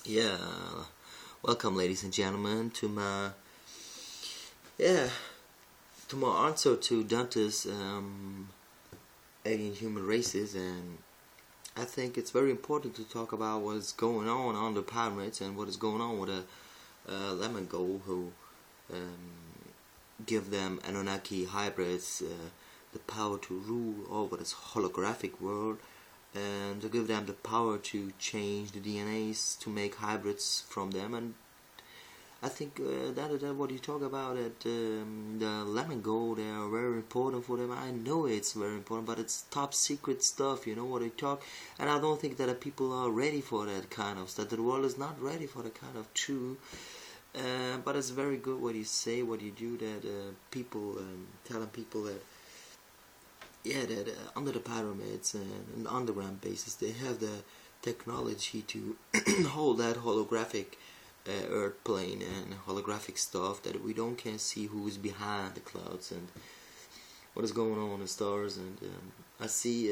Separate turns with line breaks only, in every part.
Yeah, welcome, ladies and gentlemen, to my yeah to my answer to Dante's alien human races, and I think it's very important to talk about what is going on the pyramids and what is going on with a lemon gold who give them Anunnaki hybrids the power to rule over this holographic world, and to give them the power to change the DNAs to make hybrids from them. And I think that what you talk about at the lemon gold, they are very important for them. I know it's very important, but it's top secret stuff. You know what I talk, and I don't think that people are ready for that kind of stuff. The world is not ready for that kind of truth. But it's very good what you say, what you do. That people telling people that that under the pyramids and on underground bases, they have the technology to hold that holographic earth plane and holographic stuff that we don't can see who's behind the clouds and what is going on in the stars. And I see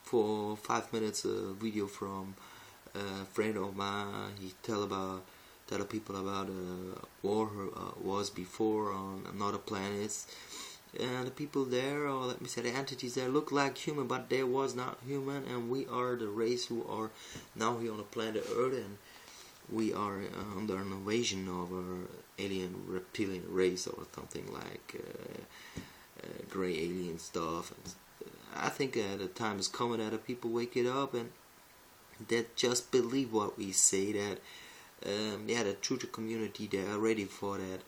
for 5 minutes a video from a friend of mine. He tell people about war was before on another planets, and the people there, or let me say the entities there, look like human, but they was not human, and we are the race who are now here on the planet Earth, and we are under an invasion of our alien reptilian race or something like gray alien stuff. And I think the time is coming that the people wake it up and that just believe what we say, that the Truthercommunity, they are ready for that,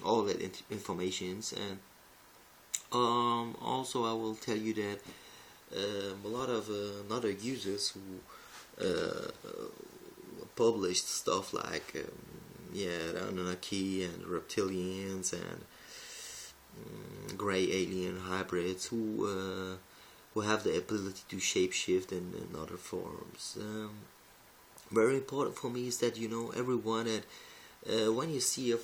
all that informations. And also I will tell you that a lot of other users who published stuff like the Anunnaki and reptilians and gray alien hybrids who have the ability to shapeshift in other forms. Very important for me is that everyone that when you see a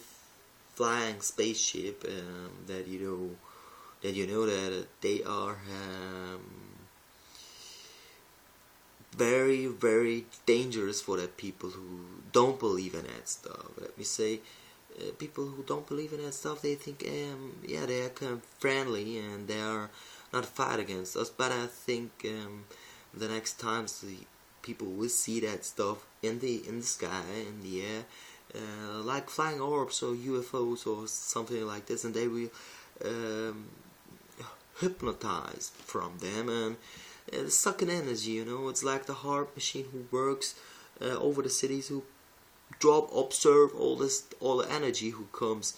flying spaceship, that you know that they are very, very dangerous for the people who don't believe in that stuff. Let me say, people who don't believe in that stuff, they think they are kind of friendly and they are not fight against us. But I think the next times the people will see that stuff in the sky, in the air, like flying orbs or UFOs or something like this, and they will hypnotize from them and suck an energy. It's like the heart machine who works over the cities, who observe all the energy who comes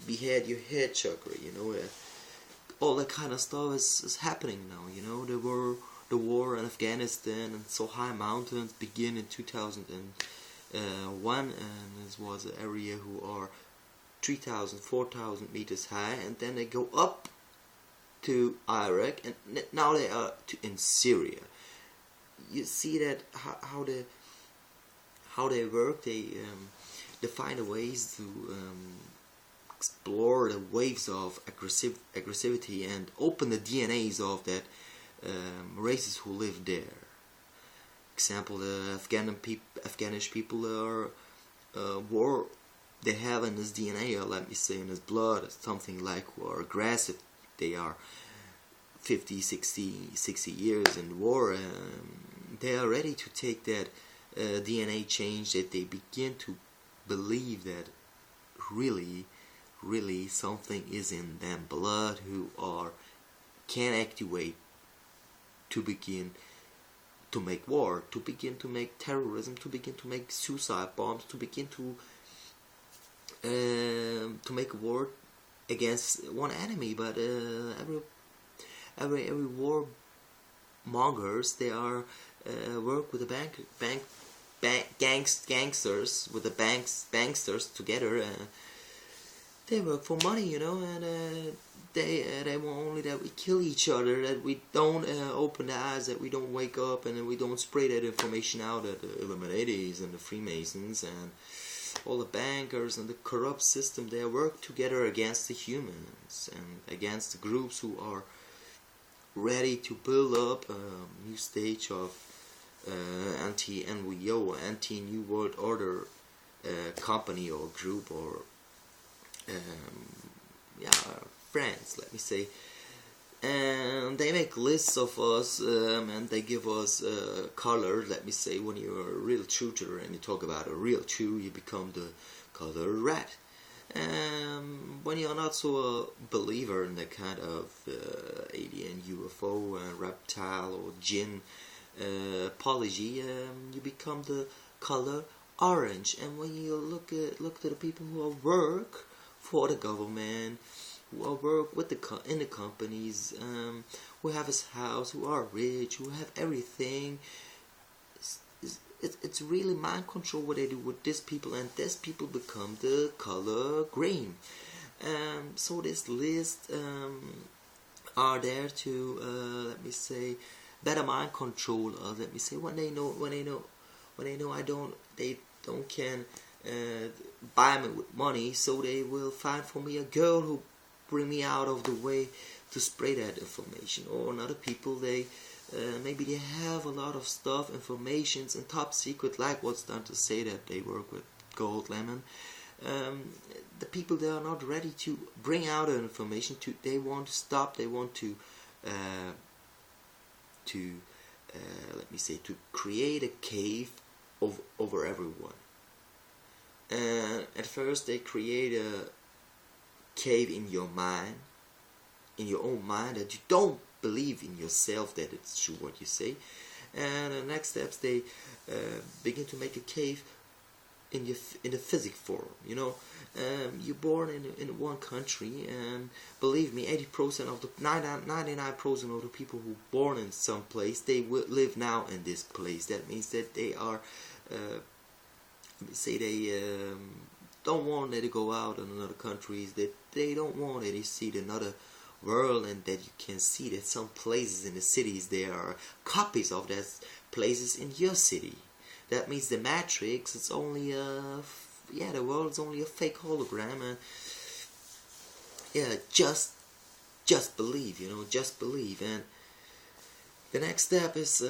behead your head chakra. All that kind of stuff is happening now. The war in Afghanistan and so high mountains begin in 2001, and this was an area who are 3,000, 4,000 meters high, and then they go up to Iraq, and now they are in Syria. You see that how they work. They find ways to explore the waves of aggressivity and open the DNAs of that races who live there. Example, the Afghanish people are war. They have in this DNA, or let me say in this blood, something like who are aggressive. They are 50, 60 years in war. They are ready to take that DNA change, that they begin to believe that really something is in them blood who can activate to begin to make war, to begin to make terrorism, to begin to make suicide bombs, to begin to make a war against one enemy. But every war mongers, they are work with the gangsters with the banksters together. They work for money, and they want only that we kill each other, that we don't open the eyes, that we don't wake up, and that we don't spray that information out at the Illuminatis and the Freemasons and all the bankers and the corrupt system. They work together against the humans and against the groups who are ready to build up a new stage of anti-NWO, anti-New World Order company or group or yeah, friends, let me say. And they make lists of us, and they give us colors. Let me say, when you're a real truther and you talk about a real True, you become the color red. When you're not so a believer in the kind of alien, UFO, reptile or jinn apology, you become the color orange. And when you look to the people who work for the government, who work with in the companies, who have his house, who are rich, who have everything, it's really mind control what they do with these people, and these people become the color green. So this list are there to let me say better mind control. Let me say when they know they don't can buy me with money, so they will find for me a girl who bring me out of the way to spread that information. Or another people, they maybe they have a lot of stuff, informations and top secret, like what's done to say that they work with gold lemon. The people, they are not ready to bring out the information. They want to stop. They want to let me say, to create a cave over everyone. At first they create a cave in your mind, in your own mind, that you don't believe in yourself that it's true what you say. And the next steps, they begin to make a cave in the physic form. You know, you're born in one country, and believe me, 80% of the 99% of the people who are born in some place, they will live now in this place. That means that they are say they don't want to go out in other countries, that they don't want to see another world, and that you can see that some places in the cities, there are copies of those places in your city. That means the Matrix, it's only a, yeah, the world is only a fake hologram, and yeah, just believe, you know, just believe. And the next step is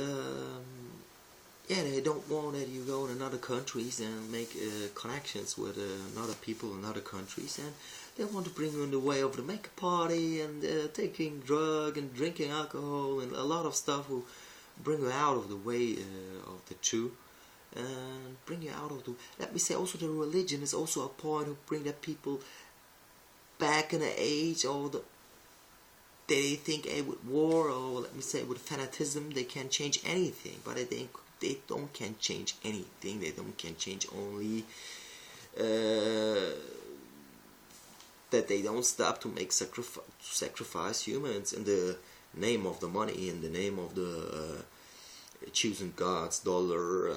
yeah, they don't want that you go in other countries and make connections with other people in other countries, and they want to bring you in the way of the make a party and taking drug and drinking alcohol and a lot of stuff who bring you out of the way of the truth, and bring you out of the, let me say, also the religion is also a point who bring that people back in the age, or they think with war, or let me say with fanaticism, they can change anything. But I think they don't can change anything. They don't can change only that they don't stop to make sacrifice humans in the name of the money, in the name of the choosing gods, dollar,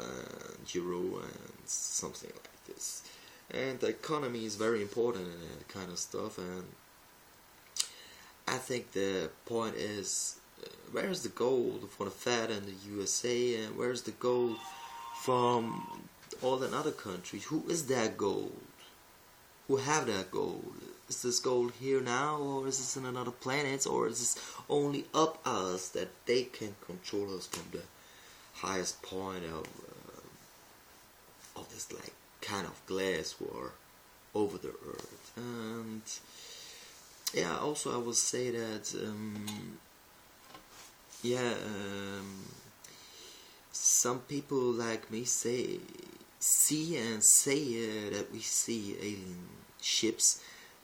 euro, and something like this. And the economy is very important in that kind of stuff. And I think the point is, where's the gold for the Fed and the USA, and where's the gold from all the other countries? Who is that gold? Who have that gold? Is this gold here now, or is this in another planet, or is this only up us that they can control us from the highest point of this like kind of glass war over the earth? And yeah, also I will say that some people like me see that we see alien ships,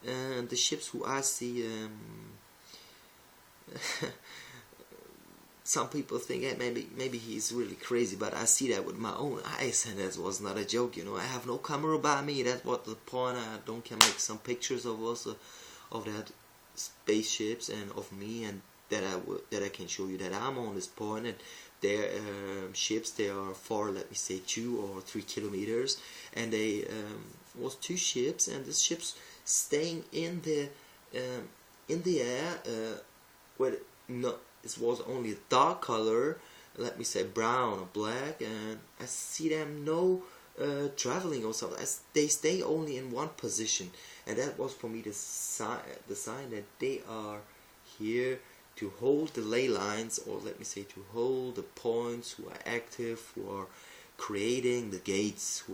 and the ships who I see, some people think, hey, maybe he's really crazy, but I see that with my own eyes, and that was not a joke. You know, I have no camera by me. That's what the point. I don't can make some pictures of us of that spaceships and of me, and that I can show you that I'm on this point, and their ships, they are for, let me say, 2 or 3 kilometers, and they was 2 ships, and these ships staying in the air where it was only a dark color, let me say brown or black, and I see them no traveling or something. They stay only in one position, and that was for me the sign that they are here to hold the ley lines, or let me say to hold the points who are active, who are creating the gates,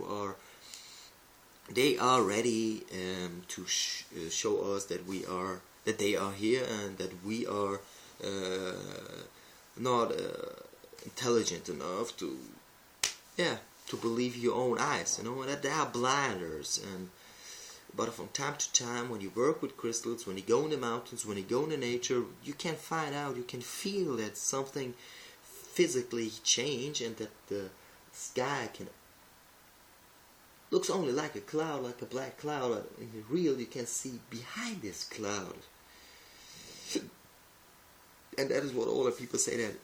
they are ready to show us that they are here, and that we are not intelligent enough to believe your own eyes, and that they are blinders. But from time to time, when you work with crystals, when you go in the mountains, when you go into nature, you can find out, you can feel that something physically change, and that the sky looks only like a cloud, like a black cloud. But in the real, you can see behind this cloud. And that is what all the people say, that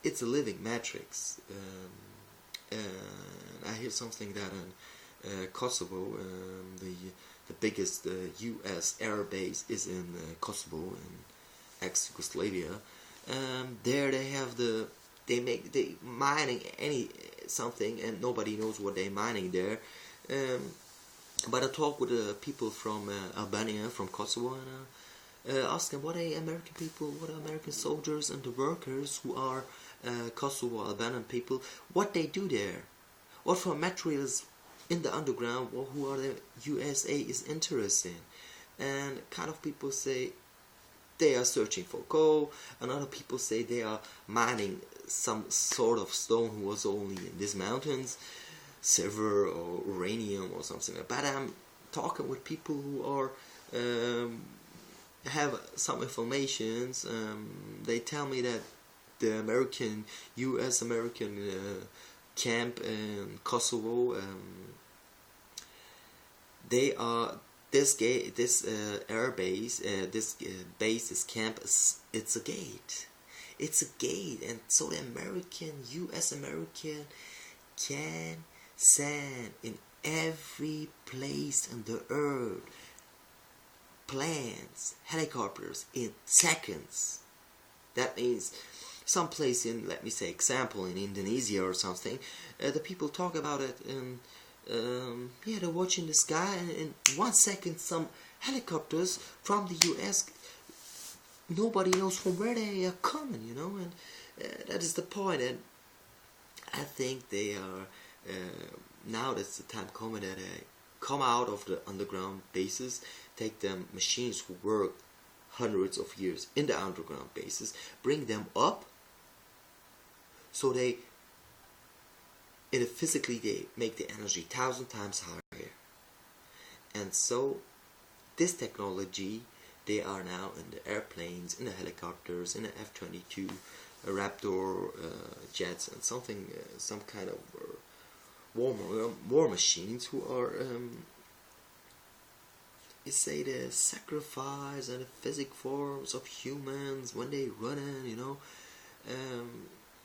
it's a living matrix. And I hear something that in Kosovo, the biggest U.S. air base is in Kosovo, in ex-Yugoslavia. There they have they mining something, and nobody knows what they're mining there. But I talk with people from Albania, from Kosovo, and ask them what are American people, what are American soldiers and the workers who are Kosovo Albanian people, what they do there, what for materials in the underground, or who are the USA is interested in. And kind of people say they are searching for coal, and other people say they are mining some sort of stone who was only in these mountains, silver or uranium or something. But I'm talking with people who are have some informations. They tell me that the U.S. American camp in Kosovo, they are this air base, this camp. It's a gate. It's a gate, and so the U.S. American can send in every place on the earth planes, helicopters in seconds. That means some place in, let me say, example in Indonesia or something, the people talk about it, and they're watching the sky, and in 1 second some helicopters from the US, nobody knows from where they are coming, and that is the point. And I think they are, now that's the time coming that they come out of the underground bases, take them machines who work hundreds of years in the underground bases, bring them up, so physically they make the energy 1,000 times higher. And so this technology, they are now in the airplanes, in the helicopters, in the F-22 Raptor jets, and some kind of war machines who are the sacrifice and the physic forms of humans when they run in,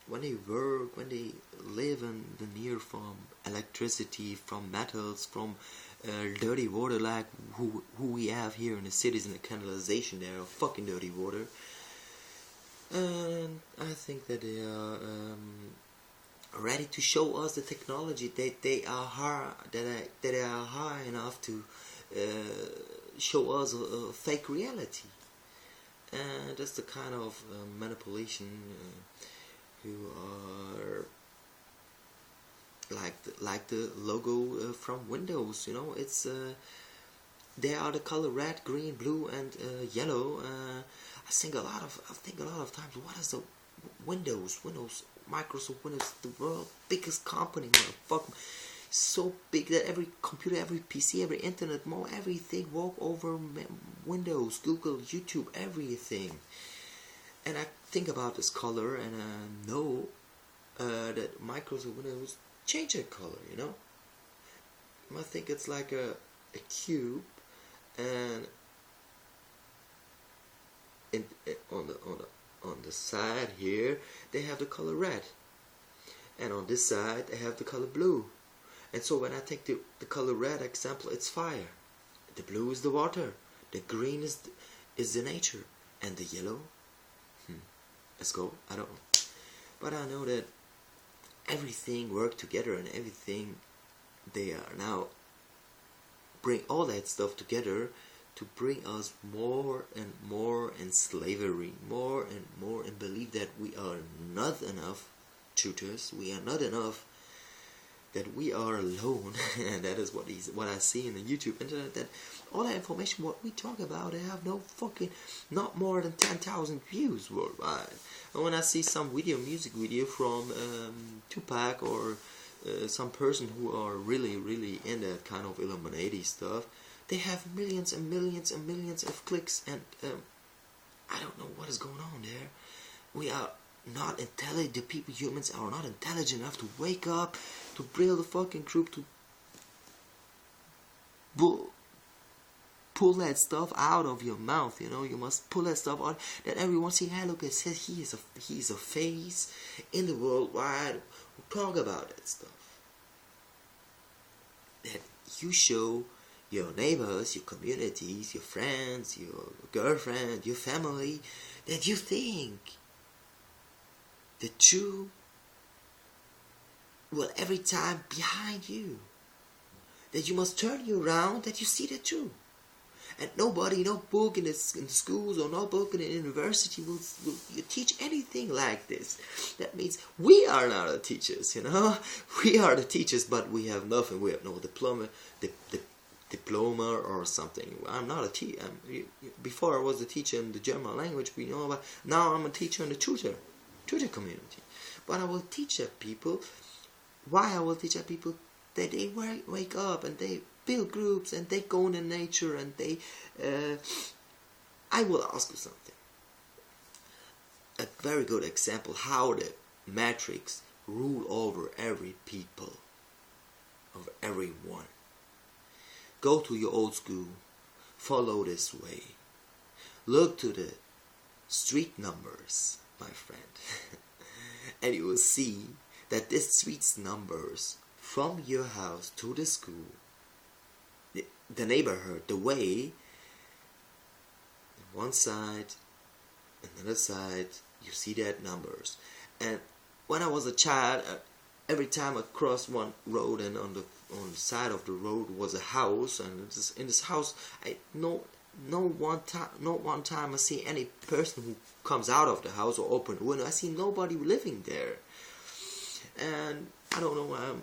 when they work, when they live in the near from electricity, from metals, from dirty water, like who we have here in the cities, in the canalization there, of fucking dirty water. And I think that they are ready to show us the technology, that they are high enough to show us a fake reality. And that's the kind of manipulation who are like the logo from Windows. It's they are the color red, green, blue, and yellow. I think a lot of times, what is the Windows, Microsoft Windows, the world's biggest company, motherfucker. So big that every computer, every PC, every internet, everything walk over Windows, Google, YouTube, everything. And I think about this color, and I know that Microsoft Windows change that color. I think it's like a cube, and on the side here they have the color red, and on this side they have the color blue. And so when I take the color red example, it's fire, the blue is the water, the green is the nature, and the yellow, let's go, I don't know. But I know that everything work together, and everything, they are now bring all that stuff together to bring us more and more in slavery, more and more in belief that we are not enough tutors, we are not enough, that we are alone. And that is what I see in the YouTube internet, that all that information what we talk about, they have not more than 10,000 views worldwide. And when I see some music video from Tupac or some person who are really in that kind of Illuminati stuff, they have millions and millions and millions of clicks, and I don't know what is going on there. We are not intelligent. The people, humans, are not intelligent enough to wake up, to build a fucking group, to pull that stuff out of your mouth. You know, you must pull that stuff out. That everyone see, hey, look, it says he is a face in the worldwide who talk about that stuff. That you show your neighbors, your communities, your friends, your girlfriend, your family, that you think the truth will every time behind you. That you must turn you around, that you see the truth. And nobody, no book in the schools or no book in the university will teach anything like this. That means we are not the teachers, you know. We are the teachers, but we have nothing. We have no diploma or something. I'm not a teacher. Before I was a teacher in the German language, we know about. Now I'm a teacher in the Truthercommunity. But I will teach people. Why I will teach people that they wake up and they build groups and they go in the nature and they. I will ask you something. A very good example how the matrix rule over every people, over everyone. Go to your old school, follow this way. Look to the street numbers, my friend. And you will see that this street's numbers from your house to the school, the neighborhood, the way, one side, another side, you see that numbers. And when I was a child, every time I crossed one road, and on the side of the road was a house, and in this house, not one time I see any person who comes out of the house or open the window. I see nobody living there, and I don't know why I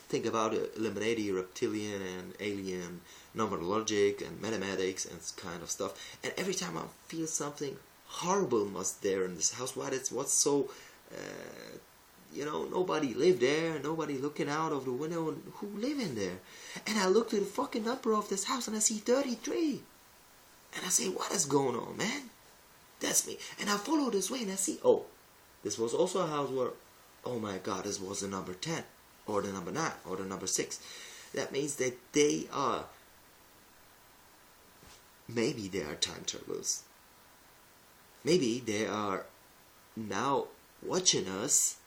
think about Illuminati, reptilian, and alien, numerologic, and mathematics, and kind of stuff. And every time I feel something horrible must there in this house. What's so. You know, nobody lived there, nobody looking out of the window, who live in there? And I looked at the fucking number of this house and I see 33. And I say, what is going on, man? That's me. And I follow this way and I see, oh, this was also a house where, oh my God, this was the number 10, or the number 9, or the number 6. That means that they are, maybe they are time travelers. Maybe they are now watching us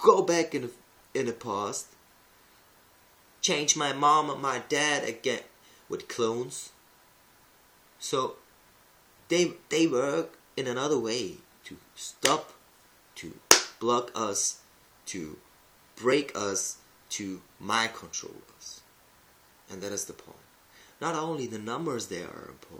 go back in the past, change my mom and my dad again with clones. So they work in another way to stop, to block us, to break us, to mind control us. And that is the point. Not only the numbers they are important.